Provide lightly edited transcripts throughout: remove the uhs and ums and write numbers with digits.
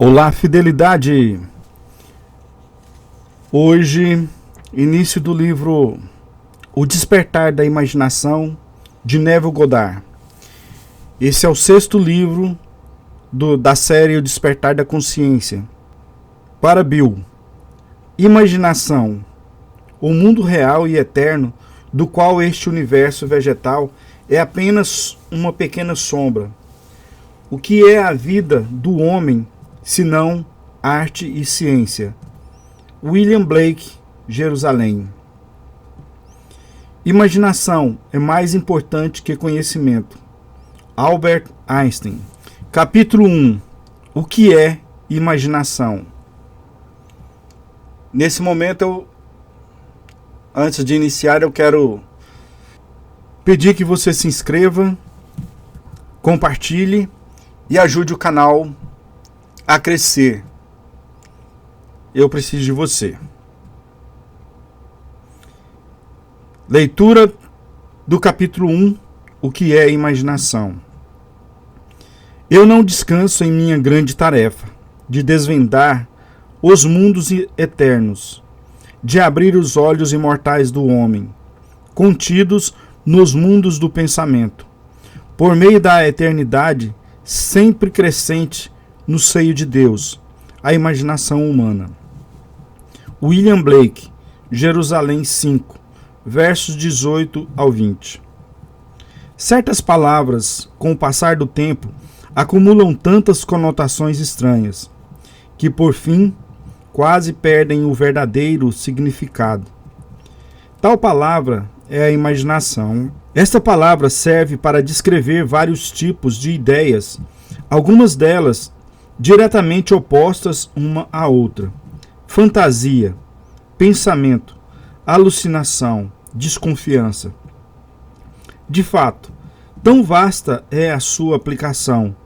Olá, fidelidade! Hoje, início do livro O Despertar da Imaginação, de Neville Goddard. Esse é o 6º livro da série O Despertar da Consciência. Para Bill, imaginação, o mundo real e eterno do qual este universo vegetal é apenas uma pequena sombra. O que é a vida do homem senão arte e ciência? William Blake, Jerusalém. Imaginação é mais importante que conhecimento. Albert Einstein. Capítulo 1. O que é imaginação? Nesse momento, antes de iniciar, eu quero pedir que você se inscreva, compartilhe e ajude o canal a crescer. Eu preciso de você. Leitura do capítulo 1, o que é imaginação. Eu não descanso em minha grande tarefa de desvendar os mundos eternos, de abrir os olhos imortais do homem, contidos nos mundos do pensamento, por meio da eternidade sempre crescente no seio de Deus, a imaginação humana. William Blake, Jerusalém 5, versos 18 ao 20. Certas palavras, com o passar do tempo, acumulam tantas conotações estranhas, que por fim quase perdem o verdadeiro significado. Tal palavra é a imaginação. Esta palavra serve para descrever vários tipos de ideias, algumas delas diretamente opostas uma à outra. Fantasia, pensamento, alucinação, desconfiança. De fato, tão vasta é a sua aplicação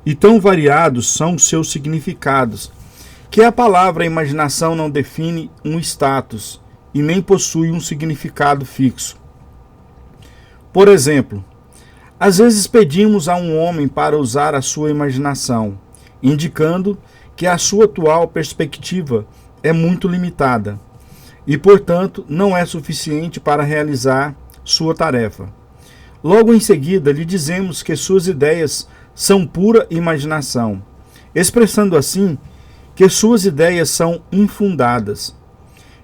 e tão variados são os seus significados, que a palavra imaginação não define um status e nem possui um significado fixo. Por exemplo, às vezes pedimos a um homem para usar a sua imaginação, indicando que a sua atual perspectiva é muito limitada e, portanto, não é suficiente para realizar sua tarefa. Logo em seguida, lhe dizemos que suas ideias são pura imaginação, expressando assim que suas ideias são infundadas.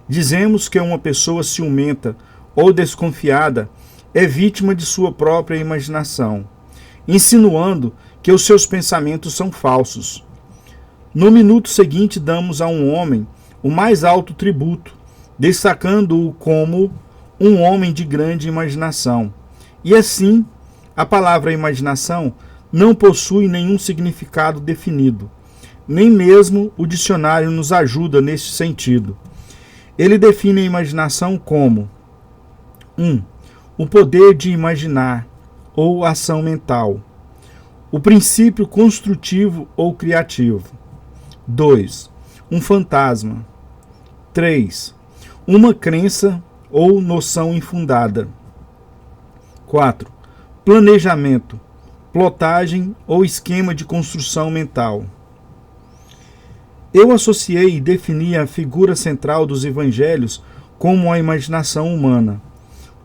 Dizemos que uma pessoa ciumenta ou desconfiada é vítima de sua própria imaginação, insinuando que os seus pensamentos são falsos. No minuto seguinte, damos a um homem o mais alto tributo, destacando-o como um homem de grande imaginação. E assim, a palavra imaginação não possui nenhum significado definido. Nem mesmo o dicionário nos ajuda neste sentido. Ele define a imaginação como 1. O poder de imaginar ou ação mental. O princípio construtivo ou criativo. 2. Um fantasma. 3. Uma crença ou noção infundada. 4. Planejamento, plotagem ou esquema de construção mental. Eu associei e defini a figura central dos evangelhos como a imaginação humana,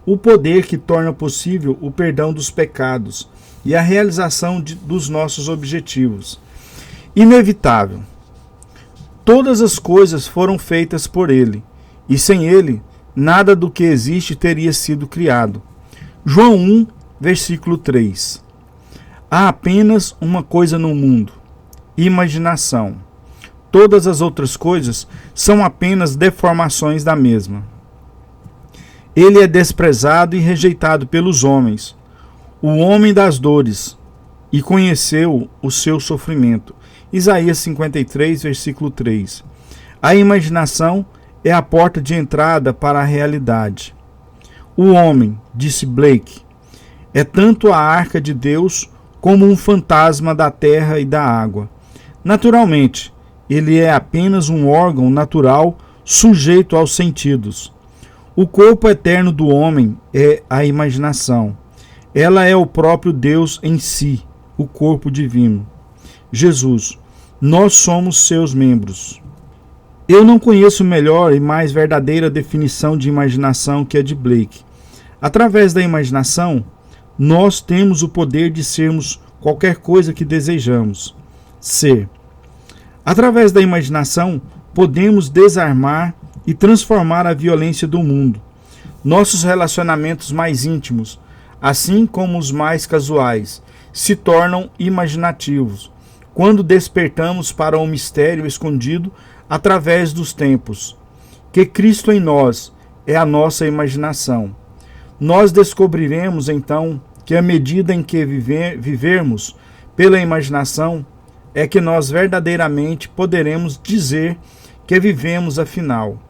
o poder que torna possível o perdão dos pecados e a realização dos nossos objetivos. Inevitável. Todas as coisas foram feitas por ele, e sem ele, nada do que existe teria sido criado. João 1, versículo 3. Há apenas uma coisa no mundo: imaginação. Todas as outras coisas são apenas deformações da mesma. Ele é desprezado e rejeitado pelos homens, o homem das dores, e conheceu o seu sofrimento. Isaías 53, versículo 3. A imaginação é a porta de entrada para a realidade. O homem, disse Blake, é tanto a arca de Deus como um fantasma da terra e da água. Naturalmente, ele é apenas um órgão natural sujeito aos sentidos. O corpo eterno do homem é a imaginação. Ela é o próprio Deus em si, o corpo divino. Jesus, Nós somos seus membros. Eu não conheço melhor e mais verdadeira definição de imaginação que a de Blake. Através da imaginação, nós temos o poder de sermos qualquer coisa que desejamos ser. Através da imaginação, podemos desarmar e transformar a violência do mundo. Nossos relacionamentos mais íntimos, assim como os mais casuais, se tornam imaginativos quando despertamos para o mistério escondido através dos tempos, que Cristo em nós é a nossa imaginação. Nós descobriremos então que à medida em que vivermos pela imaginação, é que nós verdadeiramente poderemos dizer que vivemos afinal.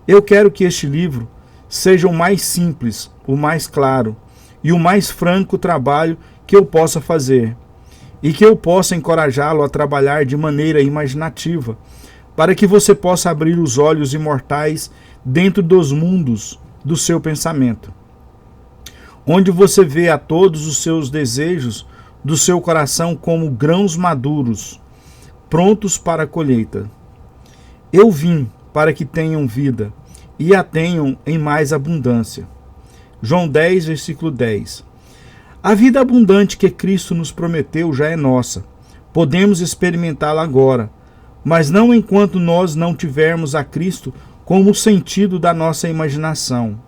Eu quero que este livro seja o mais simples, o mais claro e o mais franco trabalho que eu possa fazer, e que eu possa encorajá-lo a trabalhar de maneira imaginativa, para que você possa abrir os olhos imortais dentro dos mundos do seu pensamento, onde você vê a todos os seus desejos do seu coração como grãos maduros, prontos para a colheita. Eu vim para que tenham vida e a tenham em mais abundância. João 10, versículo 10. A vida abundante que Cristo nos prometeu já é nossa. Podemos experimentá-la agora, mas não enquanto nós não tivermos a Cristo como o sentido da nossa imaginação.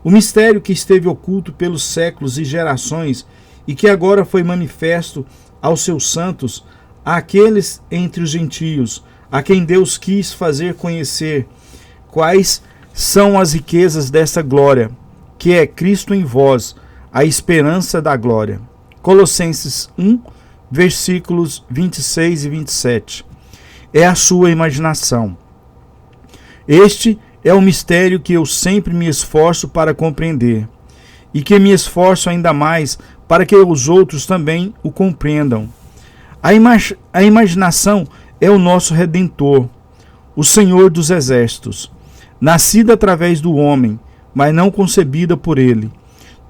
O mistério que esteve oculto pelos séculos e gerações e que agora foi manifesto aos seus santos, àqueles entre os gentios, a quem Deus quis fazer conhecer quais são as riquezas dessa glória, que é Cristo em vós, a esperança da glória. Colossenses 1, versículos 26 e 27. É a sua imaginação. Este é o mistério que eu sempre me esforço para compreender, e que me esforço ainda mais para que os outros também o compreendam. A imaginação é o nosso Redentor, o Senhor dos Exércitos, nascida através do homem, mas não concebida por ele.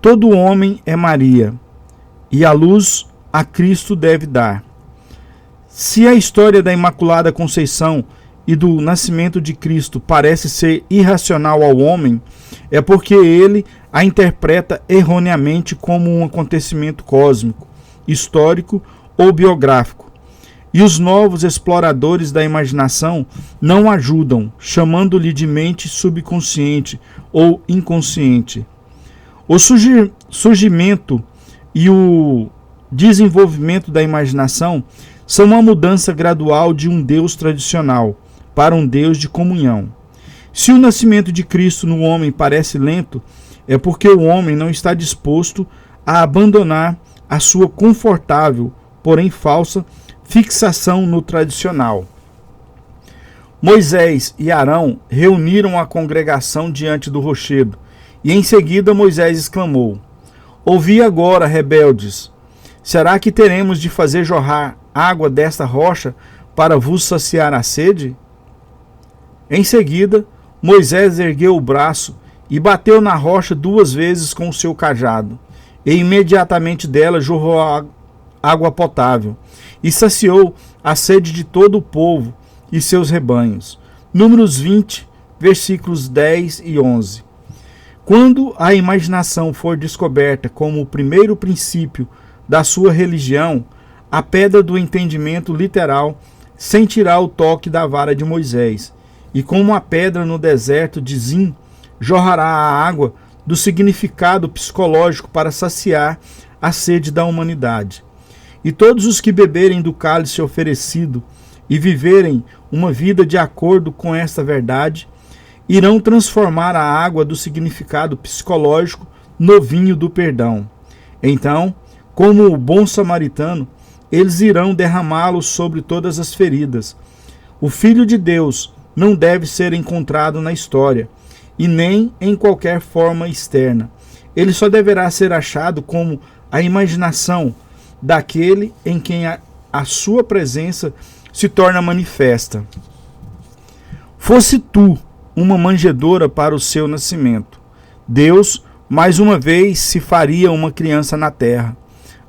Todo homem é Maria, e a luz a Cristo deve dar. Se a história da Imaculada Conceição e do nascimento de Cristo parece ser irracional ao homem, é porque ele a interpreta erroneamente como um acontecimento cósmico, histórico ou biográfico. E os novos exploradores da imaginação não ajudam, chamando-lhe de mente subconsciente ou inconsciente. O surgimento e o desenvolvimento da imaginação são uma mudança gradual de um Deus tradicional para um Deus de comunhão. Se o nascimento de Cristo no homem parece lento, é porque o homem não está disposto a abandonar a sua confortável, porém falsa, fixação no tradicional. Moisés e Arão reuniram a congregação diante do rochedo, e em seguida Moisés exclamou: Ouvi agora, rebeldes, será que teremos de fazer jorrar água desta rocha para vos saciar a sede? Em seguida, Moisés ergueu o braço e bateu na rocha 2 vezes com o seu cajado, e imediatamente dela jorrou água potável, e saciou a sede de todo o povo e seus rebanhos. Números 20, versículos 10 e 11. Quando a imaginação for descoberta como o primeiro princípio da sua religião, a pedra do entendimento literal sentirá o toque da vara de Moisés, e como a pedra no deserto de Zim, jorrará a água do significado psicológico para saciar a sede da humanidade. E todos os que beberem do cálice oferecido e viverem uma vida de acordo com esta verdade, irão transformar a água do significado psicológico no vinho do perdão. Então, como o bom samaritano, eles irão derramá-lo sobre todas as feridas. O Filho de Deus não deve ser encontrado na história, e nem em qualquer forma externa. Ele só deverá ser achado como a imaginação daquele em quem a sua presença se torna manifesta. Fosse tu uma manjedoura para o seu nascimento, Deus mais uma vez se faria uma criança na terra.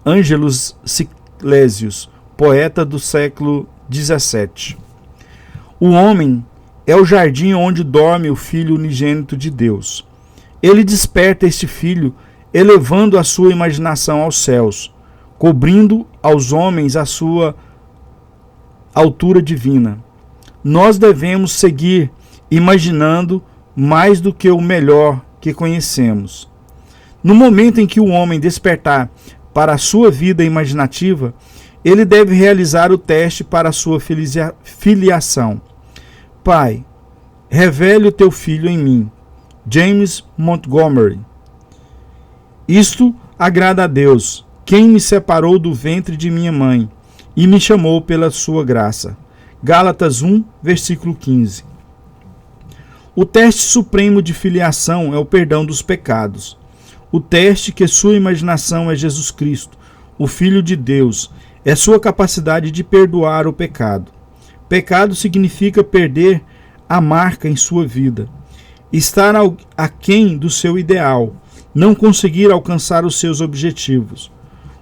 Ângelus Silesius, poeta do século 17. O homem é o jardim onde dorme o Filho unigênito de Deus. Ele desperta este Filho, elevando a sua imaginação aos céus, cobrindo aos homens a sua altura divina. Nós devemos seguir imaginando mais do que o melhor que conhecemos. No momento em que o homem despertar para a sua vida imaginativa, ele deve realizar o teste para a sua filiação. Pai, revele o teu filho em mim. James Montgomery. Isto agrada a Deus, quem me separou do ventre de minha mãe e me chamou pela sua graça. Gálatas 1, versículo 15. O teste supremo de filiação é o perdão dos pecados. O teste que sua imaginação é Jesus Cristo, o Filho de Deus, é sua capacidade de perdoar o pecado. Pecado significa perder a marca em sua vida, estar aquém do seu ideal, não conseguir alcançar os seus objetivos.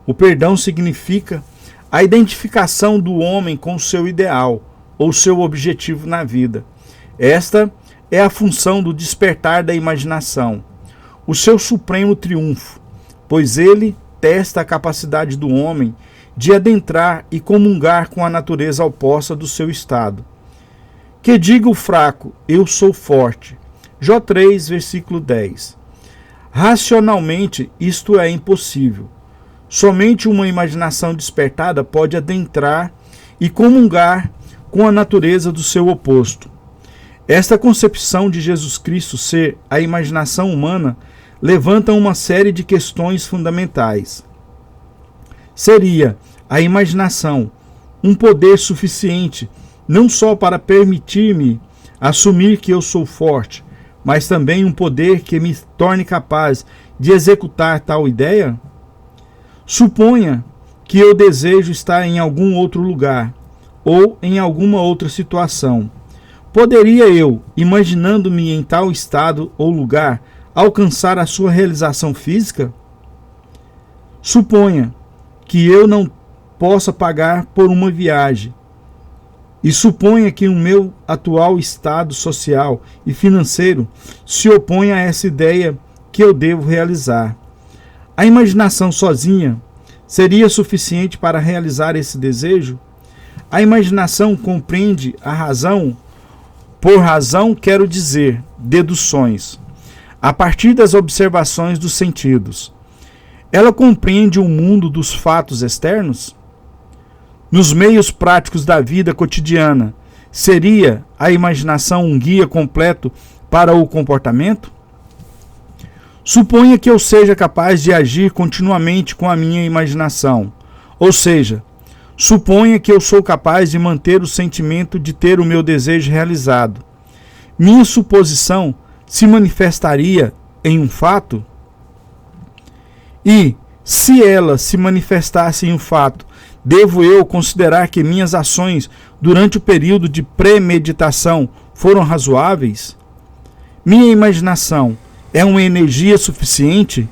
O perdão significa a identificação do homem com o seu ideal ou seu objetivo na vida. Esta é a função do despertar da imaginação, o seu supremo triunfo, pois ele testa a capacidade do homem de adentrar e comungar com a natureza oposta do seu estado. Que diga o fraco, eu sou forte. Jó 3, versículo 10. Racionalmente, isto é impossível. Somente uma imaginação despertada pode adentrar e comungar com a natureza do seu oposto. Esta concepção de Jesus Cristo ser a imaginação humana levanta uma série de questões fundamentais. Seria a imaginação um poder suficiente não só para permitir-me assumir que eu sou forte, mas também um poder que me torne capaz de executar tal ideia? Suponha que eu desejo estar em algum outro lugar ou em alguma outra situação. Poderia eu, imaginando-me em tal estado ou lugar, alcançar a sua realização física? Suponha que eu não possa pagar por uma viagem, e suponha que o meu atual estado social e financeiro se opõe a essa ideia que eu devo realizar. A imaginação sozinha seria suficiente para realizar esse desejo? A imaginação compreende a razão. Por razão, quero dizer, deduções, a partir das observações dos sentidos. Ela compreende o mundo dos fatos externos? Nos meios práticos da vida cotidiana, seria a imaginação um guia completo para o comportamento? Suponha que eu seja capaz de agir continuamente com a minha imaginação, ou seja, suponha que eu sou capaz de manter o sentimento de ter o meu desejo realizado. Minha suposição se manifestaria em um fato? E, se ela se manifestasse em um fato, devo eu considerar que minhas ações durante o período de premeditação foram razoáveis? Minha imaginação é uma energia suficiente,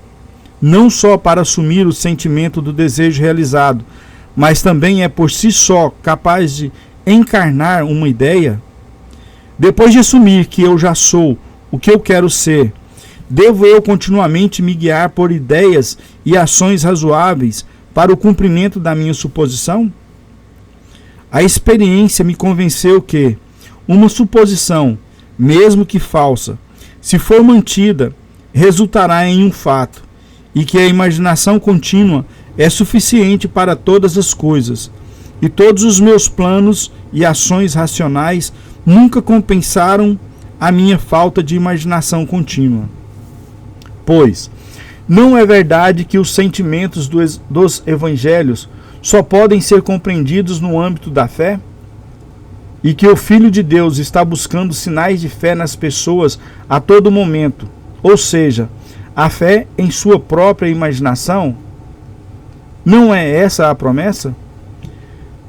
não só para assumir o sentimento do desejo realizado, mas também é por si só capaz de encarnar uma ideia? Depois de assumir que eu já sou o que eu quero ser, devo eu continuamente me guiar por ideias e ações razoáveis para o cumprimento da minha suposição? A experiência me convenceu que uma suposição, mesmo que falsa, se for mantida, resultará em um fato, e que a imaginação contínua é suficiente para todas as coisas, e todos os meus planos e ações racionais nunca compensaram a minha falta de imaginação contínua. Pois, não é verdade que os sentimentos dos evangelhos só podem ser compreendidos no âmbito da fé? E que o Filho de Deus está buscando sinais de fé nas pessoas a todo momento, ou seja, a fé em sua própria imaginação? Não é essa a promessa?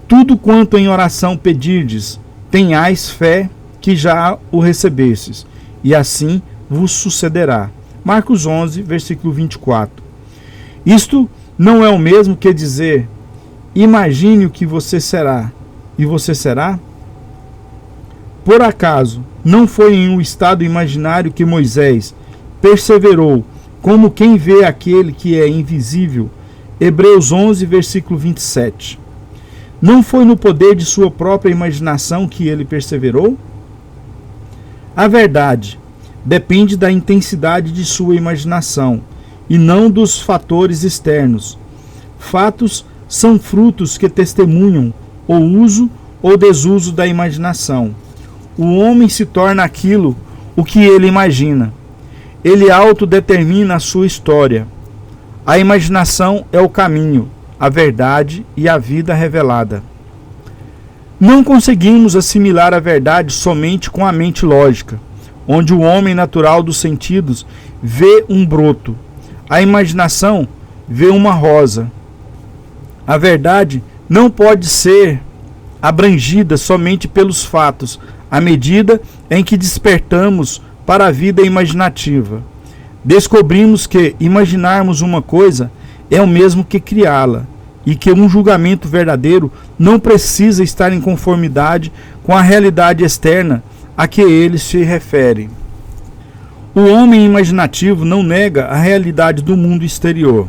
Tudo quanto em oração pedirdes, tenhais fé que já o recebestes, e assim vos sucederá. Marcos 11, versículo 24. Isto não é o mesmo que dizer, imagine o que você será, e você será? Por acaso, não foi em um estado imaginário que Moisés perseverou, como quem vê aquele que é invisível? Hebreus 11, versículo 27. Não foi no poder de sua própria imaginação que ele perseverou? A verdade depende da intensidade de sua imaginação e não dos fatores externos. Fatos são frutos que testemunham o uso ou desuso da imaginação. O homem se torna aquilo o que ele imagina. Ele autodetermina a sua história. A imaginação é o caminho, a verdade e a vida revelada. Não conseguimos assimilar a verdade somente com a mente lógica, onde o homem natural dos sentidos vê um broto. A imaginação vê uma rosa. A verdade não pode ser abrangida somente pelos fatos, à medida em que despertamos para a vida imaginativa. Descobrimos que imaginarmos uma coisa é o mesmo que criá-la, e que um julgamento verdadeiro não precisa estar em conformidade com a realidade externa a que ele se refere. O homem imaginativo não nega a realidade do mundo exterior,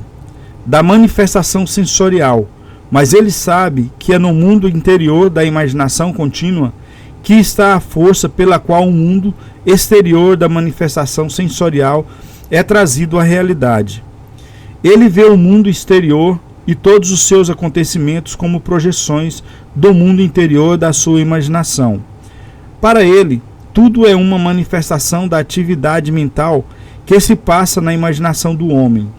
da manifestação sensorial, mas ele sabe que é no mundo interior da imaginação contínua que está a força pela qual o mundo exterior da manifestação sensorial é trazido à realidade. Ele vê o mundo exterior e todos os seus acontecimentos como projeções do mundo interior da sua imaginação. Para ele, tudo é uma manifestação da atividade mental que se passa na imaginação do homem,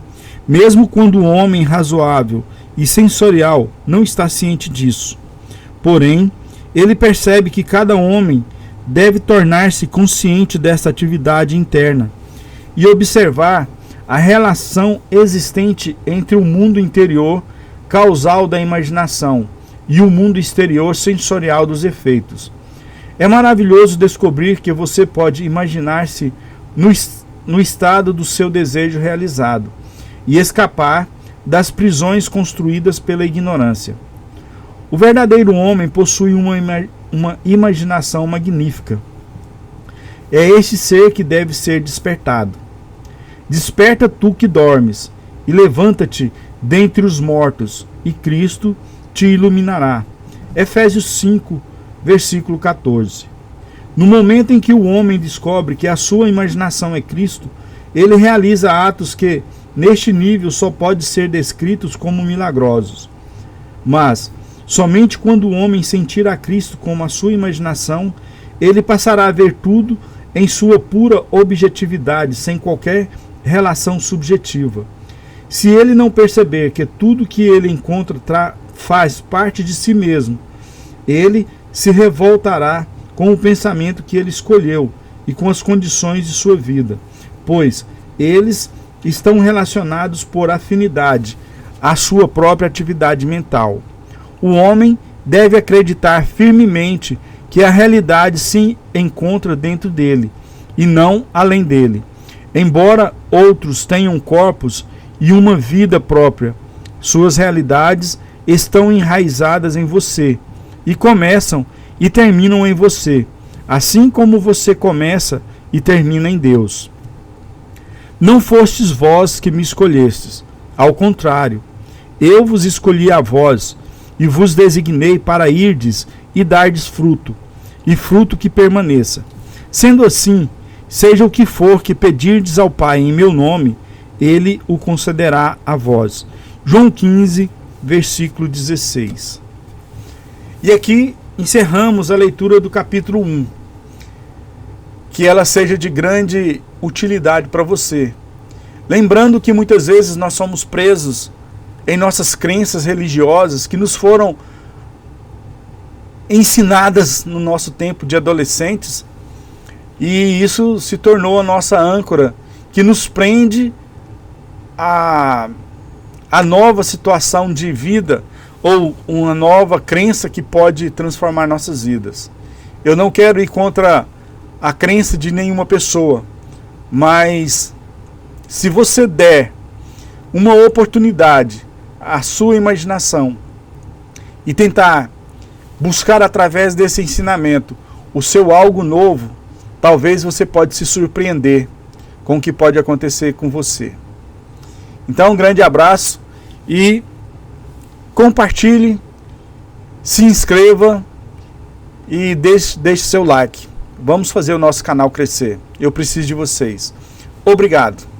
mesmo quando o homem razoável e sensorial não está ciente disso. Porém, ele percebe que cada homem deve tornar-se consciente desta atividade interna e observar a relação existente entre o mundo interior causal da imaginação e o mundo exterior sensorial dos efeitos. É maravilhoso descobrir que você pode imaginar-se no estado do seu desejo realizado e escapar das prisões construídas pela ignorância. O verdadeiro homem possui uma imaginação magnífica. É este ser que deve ser despertado. Desperta tu que dormes, e levanta-te dentre os mortos, e Cristo te iluminará. Efésios 5, versículo 14. No momento em que o homem descobre que a sua imaginação é Cristo, ele realiza atos que, neste nível, só podem ser descritos como milagrosos. Mas, somente quando o homem sentir a Cristo como a sua imaginação, ele passará a ver tudo em sua pura objetividade, sem qualquer relação subjetiva. Se ele não perceber que tudo que ele encontra faz parte de si mesmo, ele se revoltará com o pensamento que ele escolheu e com as condições de sua vida, pois eles estão relacionados por afinidade à sua própria atividade mental. O homem deve acreditar firmemente que a realidade se encontra dentro dele e não além dele. Embora outros tenham corpos e uma vida própria, suas realidades estão enraizadas em você e começam e terminam em você, assim como você começa e termina em Deus. Não fostes vós que me escolhestes, ao contrário, eu vos escolhi a vós e vos designei para irdes e dardes fruto, e fruto que permaneça. Sendo assim, seja o que for que pedirdes ao Pai em meu nome, ele o concederá a vós. João 15, versículo 16. E aqui encerramos a leitura do capítulo 1. Que ela seja de grande utilidade para você. Lembrando que muitas vezes nós somos presos em nossas crenças religiosas que nos foram ensinadas no nosso tempo de adolescentes, e isso se tornou a nossa âncora que nos prende a nova situação de vida ou uma nova crença que pode transformar nossas vidas. Eu não quero ir contra a crença de nenhuma pessoa, mas se você der uma oportunidade à sua imaginação e tentar buscar através desse ensinamento o seu algo novo, talvez você pode se surpreender com o que pode acontecer com você. Então, um grande abraço e compartilhe, se inscreva e deixe seu like. Vamos fazer o nosso canal crescer. Eu preciso de vocês. Obrigado.